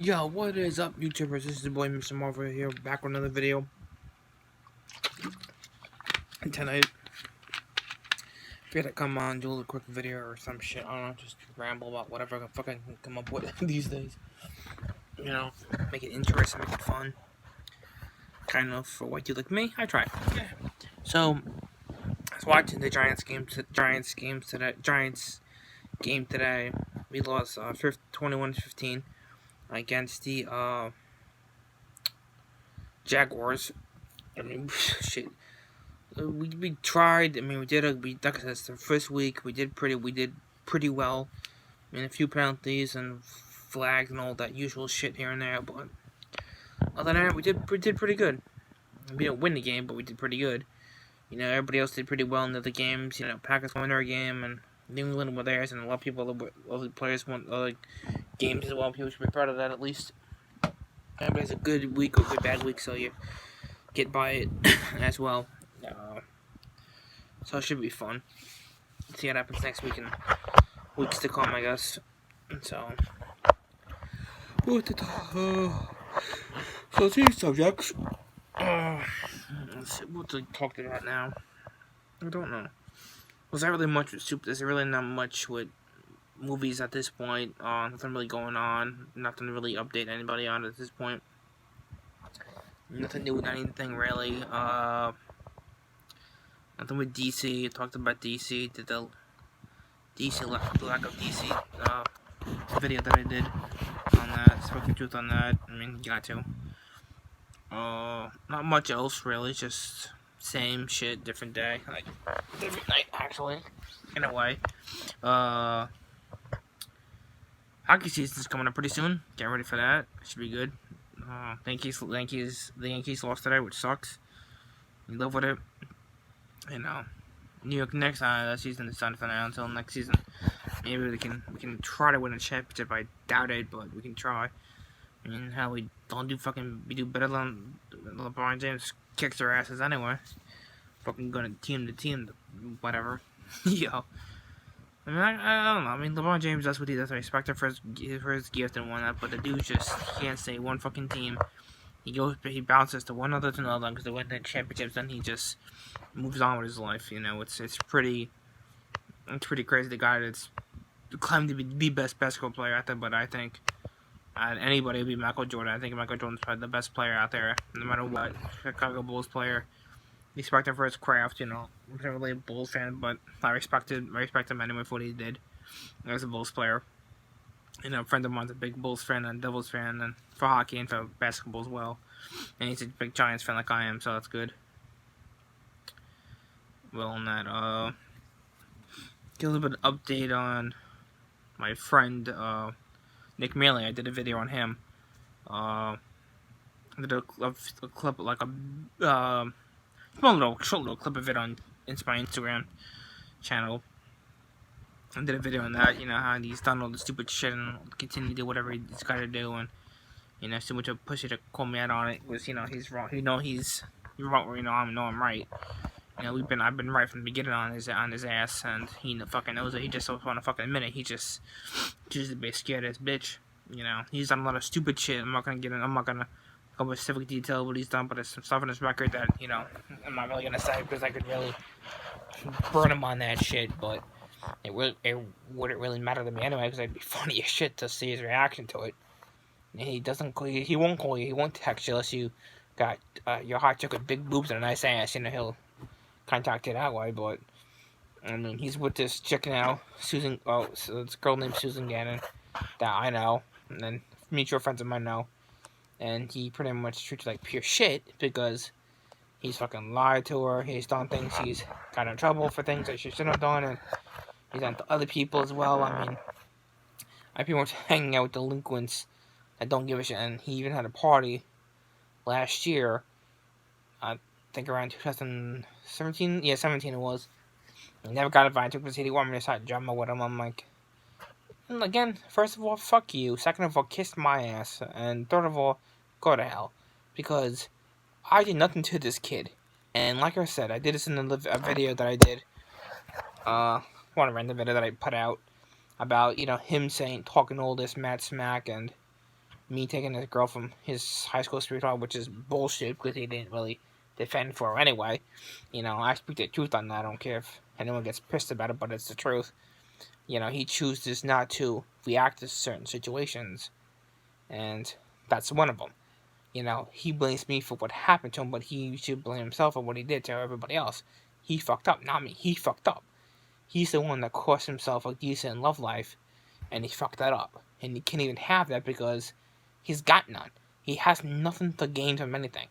Yo, what is up, YouTubers? This is the boy Mr. Marvel here, back with another video. And tonight, figured I'd come on, do a quick video or some shit. I don't know, just ramble about whatever I can fucking come up with these days. You know, make it interesting, make it fun. Kind of for what you like me, I try. So, I was watching the Giants game today. We lost 21-15 against the Jaguars. I mean, shit. We tried. I mean, like I said, it's the first week. We did pretty well. I mean, a few penalties and flags and all that usual shit here and there. But other than that, we did pretty good. We didn't win the game, but we did pretty good. You know, everybody else did pretty well in the other games. You know, Packers won their game, and New England won theirs, and a lot of people, other players won other games as well. People should be proud of that at least. Everybody's a good week or good bad week, so you get by it as well. So it should be fun. See what happens next week and weeks to come, I guess. And so, so these subjects. Let's see what to talk about now. I don't know. Was there really much with soup? There's really not much with movies at this point. Nothing really going on. Nothing to really update anybody on at this point. Nothing new with anything really. Nothing with DC. Talked about DC. Did the lack of DC video that I did on that. Spoke the truth on that. I mean, you got to. Not much else really. Just same shit, different day. Like different night, actually. In a way. Hockey season's coming up pretty soon. Get ready for that. Should be good. The Yankees lost today, which sucks. You live with it. You know, New York Knicks. That season is done for now until next season. Maybe we can try to win a championship. I doubt it, but we can try. I mean, hell, we do better than LeBron James kicks their asses anyway. Fucking going team to team, whatever. Yo. I mean, I don't know. I mean, LeBron James does what he does. I respect him for his gift and whatnot, but the dude just can't stay one fucking team. He bounces to one other to another because they win the championships, then he just moves on with his life. You know, it's pretty crazy. The guy that's claimed to be the best basketball player out there, but I think anybody would be Michael Jordan. I think Michael Jordan's probably the best player out there, no matter what. Chicago Bulls player. Respect him for his craft, you know. I'm not really a Bulls fan, but I respect him anyway for what he did as a Bulls player. You know, a friend of mine's a big Bulls fan and Devils fan, and for hockey and for basketball as well. And he's a big Giants fan like I am, so that's good. Well, on that, get a little bit of update on my friend, Nick Mealy. I did a video on him. I did a clip, like a short little clip of it on my Instagram channel. I did a video on that, you know, how he's done all the stupid shit and continue to do whatever he's got to do, and, you know, so much of push it to call me out on it was, you know, he's wrong. He's wrong, you know, I'm right. You know, I've been right from the beginning on his ass, and he fucking knows it. He just doesn't want to fucking admit it. He just a bit scared ass bitch. You know, he's done a lot of stupid shit. I'm not gonna go with specific detail what he's done, but there's some stuff in his record that, you know, I'm not really gonna say because I could really burn him on that shit, but it wouldn't really matter to me anyway, because it'd be funny as shit to see his reaction to it. And he won't call you, he won't text you unless you got your hot chick with big boobs and a nice ass. You know, he'll contact you that way. But I mean, he's with this chick now, Susan. Oh, so it's a girl named Susan Gannon that I know, and then mutual friends of mine know. And he pretty much treats her like pure shit because he's fucking lied to her. He's done things. He's got in trouble for things that she shouldn't have done, and he's done to other people as well. I mean, I pretty much hanging out with delinquents that don't give a shit. And he even had a party last year. I think around 2017. Yeah, 17 it was. I never got invited because he wanted me to start drama with him. I'm like, and again, first of all, fuck you. Second of all, kiss my ass. And third of all, go to hell. Because I did nothing to this kid. And like I said, I did this in a video that I did. One random video that I put out about, you know, him talking all this mad smack and me taking his girl from his high school sweetheart, which is bullshit because he didn't really defend for her anyway. I speak the truth on that. I don't care if anyone gets pissed about it, but it's the truth. He chooses not to react to certain situations, and that's one of them. He blames me for what happened to him, but he should blame himself for what he did to everybody else. He fucked up, not me. He fucked up. He's the one that cost himself a decent love life, and he fucked that up. And he can't even have that because he's got none. He has nothing to gain from anything.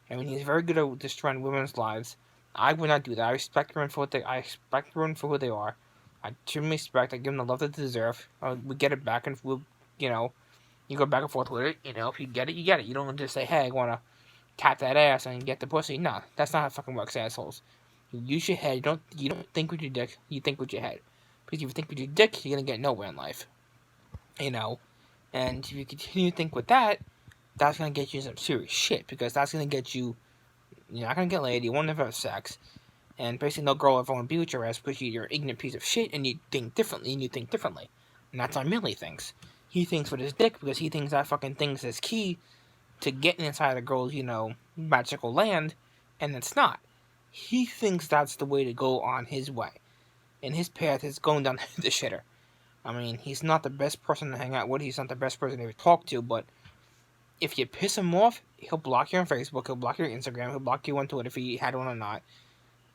I mean, he's very good at destroying women's lives. I would not do that. I respect women for who they are. I truly respect. I give them the love they deserve. We get it back, and you go back and forth with it. If you get it, you get it. You don't just say, "Hey, I want to tap that ass and get the pussy." No, that's not how it fucking works, assholes. You use your head. You don't think with your dick. You think with your head. Because if you think with your dick, you're gonna get nowhere in life. And if you continue to think with that, that's gonna get you some serious shit. Because that's gonna get you. You're not gonna get laid. You won't ever have sex. And basically, no girl ever want to be with your ass because you're an ignorant piece of shit and you think differently. And that's how Millie thinks. He thinks with his dick because he thinks that fucking thing's his key to getting inside a girl's, magical land. And it's not. He thinks that's the way to go on his way. And his path is going down the shitter. I mean, he's not the best person to hang out with. He's not the best person to ever talk to. But if you piss him off, he'll block you on Facebook. He'll block you on Instagram. He'll block you on Twitter if he had one or not.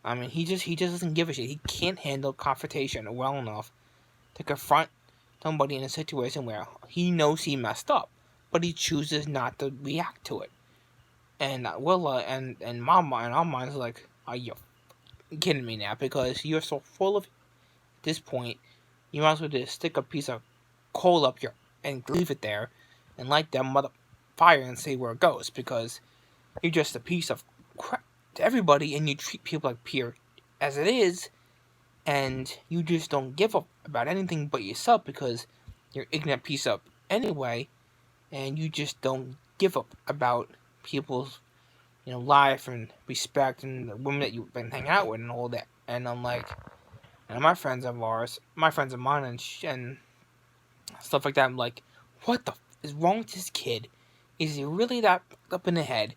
I mean, he just doesn't give a shit. He can't handle confrontation well enough to confront somebody in a situation where he knows he messed up, but he chooses not to react to it. And Willa and my mind, our minds are like, are you kidding me now? Because you're so full of at this point, you might as well just stick a piece of coal up your and leave it there and light that mother fire and see where it goes. Because you're just a piece of crap to everybody, and you treat people like peer as it is, and you just don't give up about anything but yourself because you're an ignorant piece of anyway, and you just don't give up about people's life and respect and the women that you've been hanging out with and all that. And I'm like, my friends of mine and stuff like that, I'm like, what the is wrong with this kid? Is he really that up in the head?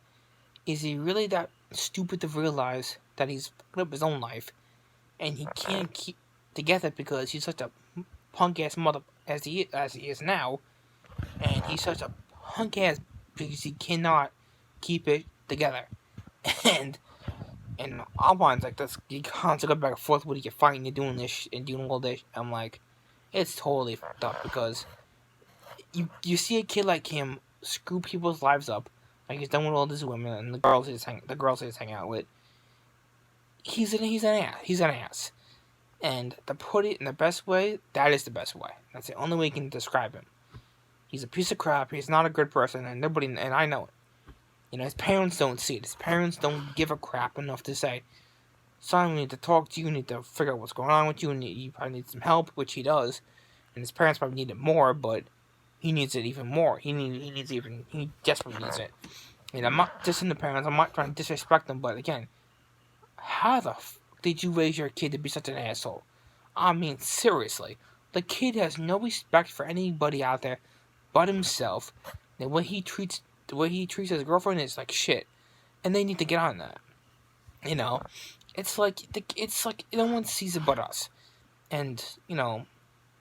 Is he really that stupid to realize that he's fucking up his own life and he can't keep together because he's such a punk ass mother as he is now, and he's such a punk ass because he cannot keep it together. And our minds like this, you constantly go back and forth with you fighting, you're doing this and doing all this. I'm like, it's totally fucked up because you see a kid like him screw people's lives up. Like he's done with all these women and the girls he just hang out with. He's an ass. And to put it in the best way, that is the best way. That's the only way you can describe him. He's a piece of crap. He's not a good person, and I know it. His parents don't see it. His parents don't give a crap enough to say, "Son, we need to talk to you. We need to figure out what's going on with you, and you probably need some help," which he does. And his parents probably need it more, but he needs it even more. He desperately needs it. I'm not dissing the parents. I'm not trying to disrespect them, but again, how the did you raise your kid to be such an asshole? I mean, seriously. The kid has no respect for anybody out there but himself. The way he treats his girlfriend is like shit. And they need to get on that. It's like no one sees it but us. And,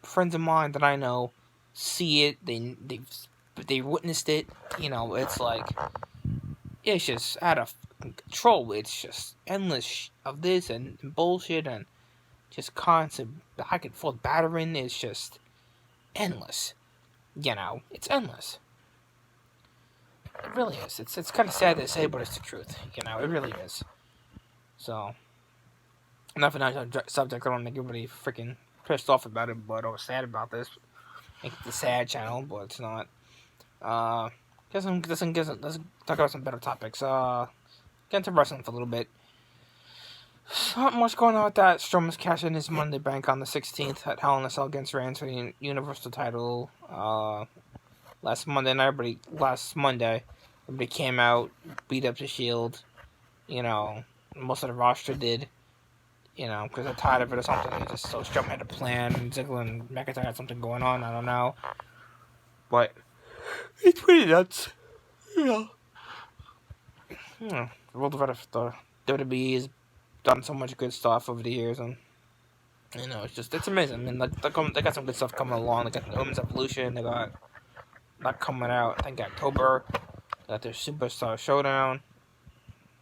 friends of mine that I know see it, they witnessed it, it's like, it's just out of control. It's just endless of this and bullshit and just constant back and forth battering. It's just endless. It's endless. It really is. It's kind of sad to say, but it's the truth. It really is. So, enough of that subject. I don't make everybody freaking pissed off about it, but I was sad about this. Make it the sad channel, but it's not. Let's talk about some better topics. Get into wrestling for a little bit. Not much going on with that. Strowman's cashing his Money Bank on the 16th at Hell in a Cell against Reigns for the Universal title. Last Monday, everybody came out, beat up the Shield. Most of the roster did. Because they're tired of it or something. So Strowman had a plan. Ziggler and McIntyre had something going on. I don't know. But It's pretty nuts. Yeah. The world of the WWE has done so much good stuff over the years, and it's amazing. I mean, they got some good stuff coming along. They got the Women's Evolution. They got that coming out, I think, October. They got their Superstar Showdown.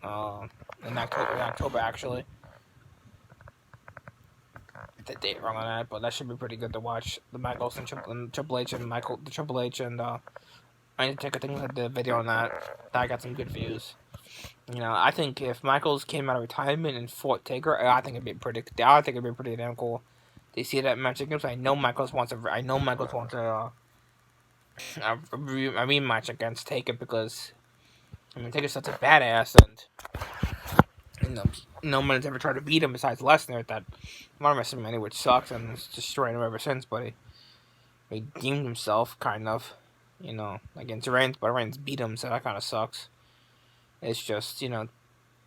In October actually. The date wrong on that, but that should be pretty good to watch. The Michaels and Triple H and Triple H and I need to take a thing at the video on that. That got some good views. I think if Michaels came out of retirement and fought Taker, I think it'd be pretty damn cool. They see that match against. I know Michaels wants a rematch against Taker because Taker's such a badass, and no one has ever tried to beat him besides Lesnar at that WrestleMania, which sucks, and it's destroyed him ever since. But he redeemed himself, kind of, against Reigns, but Reigns beat him, so that kind of sucks. It's just,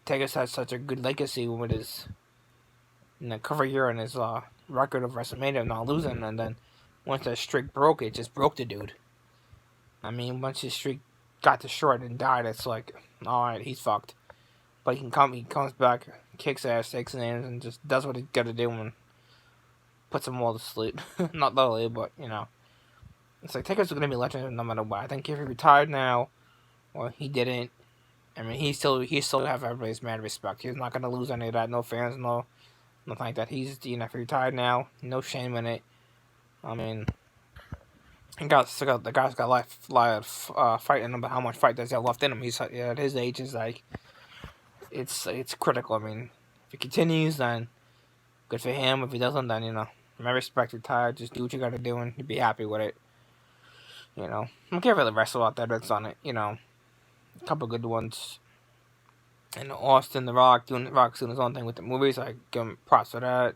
Taker's had such a good legacy with his cover year and his record of WrestleMania not losing, and then once that streak broke, it just broke the dude. I mean, once his streak got destroyed and died, it's like, alright, he's fucked. But he comes back, kicks ass, takes names, and just does what he's got to do and puts them all to sleep. Not literally, but, It's like, Taker's going to be legendary no matter what. I think if he retired now, or he didn't, he still have everybody's mad respect. He's not going to lose any of that. No fans, nothing like that. He's, if he retired now, no shame in it. The guy's got life fight in him, but how much fight does he have left in him? He's at his age is like, it's critical. If he continues, then good for him. If he doesn't, then my respect, retired. Just do what you got to do, and you'd be happy with it. I don't care for the wrestler out there that's on it. A couple good ones. Austin, The Rock doing his own thing with the movies. I give him props for that.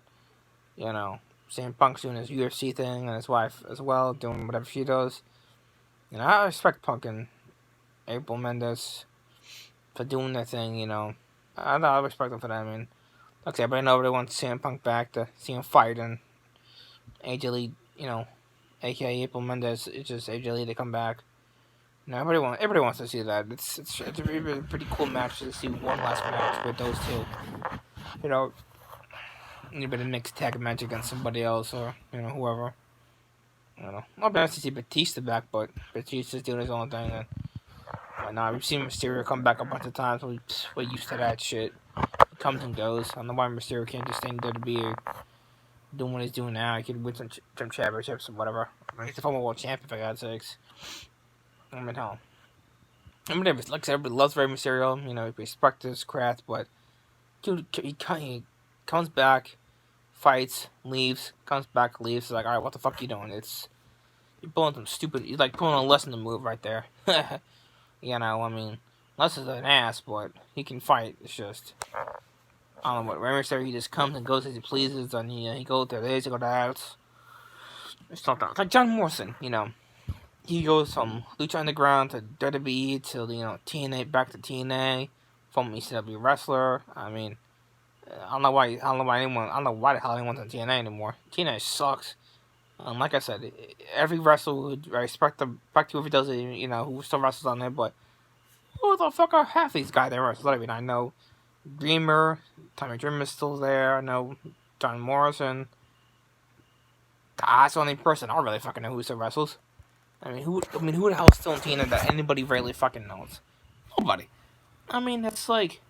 CM Punk's doing his UFC thing, and his wife as well, doing whatever she does. I respect Punk and April Mendez for doing their thing, I respect them for that. Like I said, everybody knows they want CM Punk back to see him fight, and AJ Lee, aka April Mendez, it's just AJ Lee to come back. Everybody wants to see that. It's a pretty cool match to see one last match with those two. Maybe a mixed tag match against somebody else or whoever. I'll be honest to see Batista back, but Batista's doing his own thing. And we've seen Mysterio come back a bunch of times. We're used to that shit. He comes and goes. I don't know why Mysterio can't just stay in WWE doing what he's doing now. He could win some championships or whatever. He's a former world champion, for God's sakes. Hell. Like I said, everybody loves Rey Mysterio. He respects his craft, but dude, he comes back, fights, leaves, comes back, leaves. It's like, alright, what the fuck you doing? You're pulling some stupid. You're like pulling a lesson to move right there. Les is an ass, but he can fight. It's just, I don't know what. Rey Mysterio, he just comes and goes as he pleases, and he goes to this, he goes to that. It's not that. It's like John Morrison, He goes from Lucha Underground to WWE to TNA, back to TNA, from ECW wrestler. I don't know why the hell anyone's on TNA anymore. TNA sucks. Like I said, every wrestler who I respect whoever does it, who still wrestles on there, but who the fuck are half these guys that wrestle? I know Dreamer, Tommy Dreamer's still there. I know John Morrison. That's the only person I really fucking know who still wrestles. Who the hell is still in TNA that anybody really fucking knows? Nobody. It's like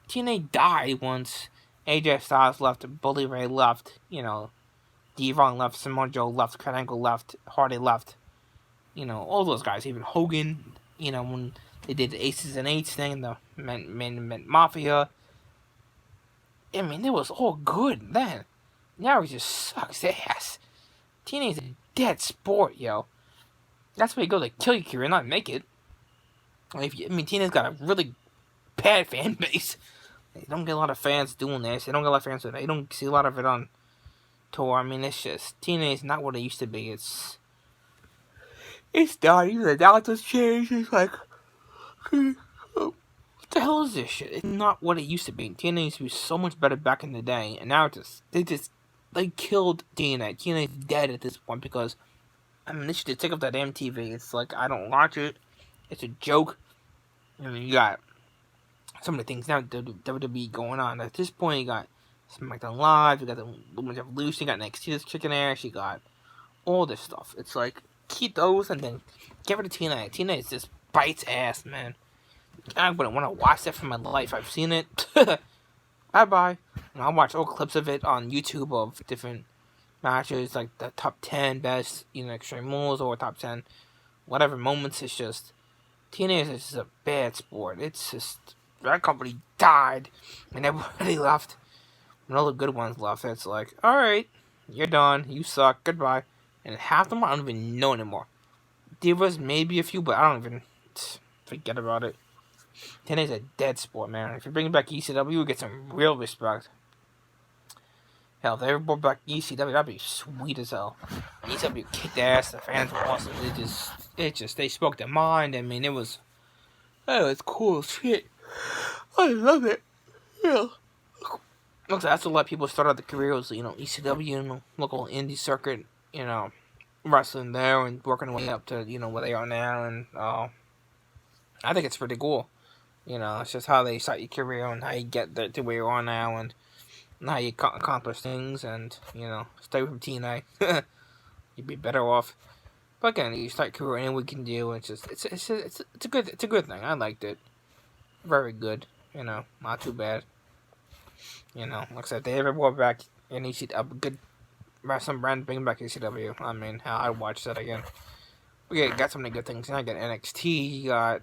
TNA died once AJ Styles left, Bully Ray left, Devon left, Samoa Joe left, Kurt Angle left, Hardy left, all those guys, even Hogan, when they did the Aces and Eights thing, the Men Mafia. It was all good then. Now it just sucks ass. TNA's a dead sport, yo. That's where you go to kill your career, not make it. TNA's got a really bad fan base. They don't get a lot of fans doing this. They don't get a lot of fans doing it. You don't see a lot of it on tour. It's just, TNA is not what it used to be. It's not. Even the announcers changed. It's like, what the hell is this shit? It's not what it used to be. TNA used to be so much better back in the day, and now they killed TNA. TNA's dead at this point because I mean, they should take up that damn TV. It's like, I don't watch it. It's a joke. I mean, you got some of the things now WWE going on. At this point, you got SmackDown Live, you got the Women's Evolution, you got NXT's Chicken Ass, you got all this stuff. It's like, keep those and then get rid of TNA. TNA is just bites ass, man. I wouldn't want to watch that for my life. I've seen it. Bye-bye. And I'll watch old clips of it on YouTube of different matches, like the top 10 best, Extreme Rules or top 10 whatever moments. It's just, TNA is just a bad sport. It's just, that company died and everybody left. When all the good ones left, it's like, alright, you're done, you suck, goodbye. And half of them I don't even know anymore. Divas, maybe a few, but I don't even, forget about it. TNA is a dead sport, man. If you bring back ECW, you get some real respect. Hell, if they ever brought back ECW, that'd be sweet as hell. ECW kicked ass, the fans were awesome. They spoke their mind. I mean, it's cool as shit. I love it. Yeah. That's what a lot of people start out the career was, ECW and local indie circuit, wrestling there and working their way up to, where they are now. And I think it's pretty cool. It's just how they start your career and how you get there to where you are now and how you accomplish things and, stay from TNA. You'd be better off. But again, you start your career any we can do. It's a good thing. I liked it. Very good. Not too bad. Like I said, if they ever brought back a good wrestling brand, bring back ECW. I mean, hell, I'd watch that again. We got so many good things. You got NXT, you got,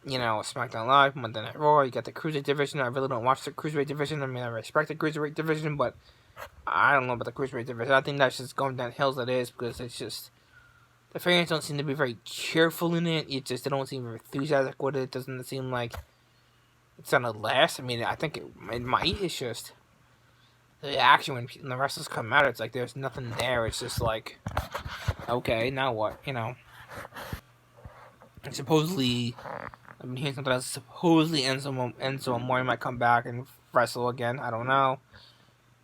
SmackDown Live, Monday Night Raw, you got the Cruiserweight division. I really don't watch the Cruiserweight division. I mean, I respect the Cruiserweight division, but I don't know about the Cruiserweight division. I think that's just going downhill as it is because it's just, the fans don't seem to be very cheerful in it. They don't seem very enthusiastic with it. It doesn't seem like it's gonna last. I mean, I think it might. It's just the action when the wrestlers come out. It's like there's nothing there. It's just like, okay, now what? And supposedly, I've been hearing something else. Supposedly Enzo Amore might come back and wrestle again. I don't know.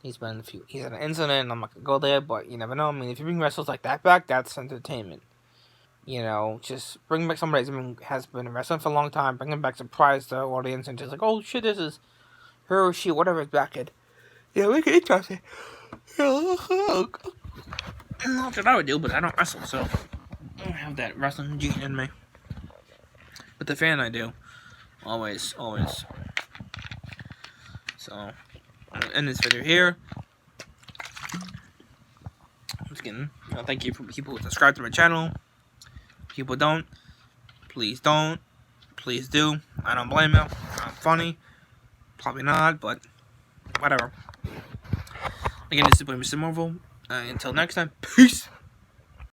He's had an incident. I'm not gonna go there, but you never know. I mean, if you bring wrestlers like that back, that's entertainment. Just bring back somebody that has been wrestling for a long time. Bring them back, surprise the audience, and just like, oh shit, this is her or she, whatever is back in. Make it interesting. Not that I would do, but I don't wrestle, so I don't have that wrestling gene in me. But the fan, I do. Always. So, I'm gonna end this video here. Once again, thank you for people who subscribe to my channel. People don't. Please don't. Please do. I don't blame you. I'm funny. Probably not, but whatever. Again, this is Mr. Marvel. Until next time, peace.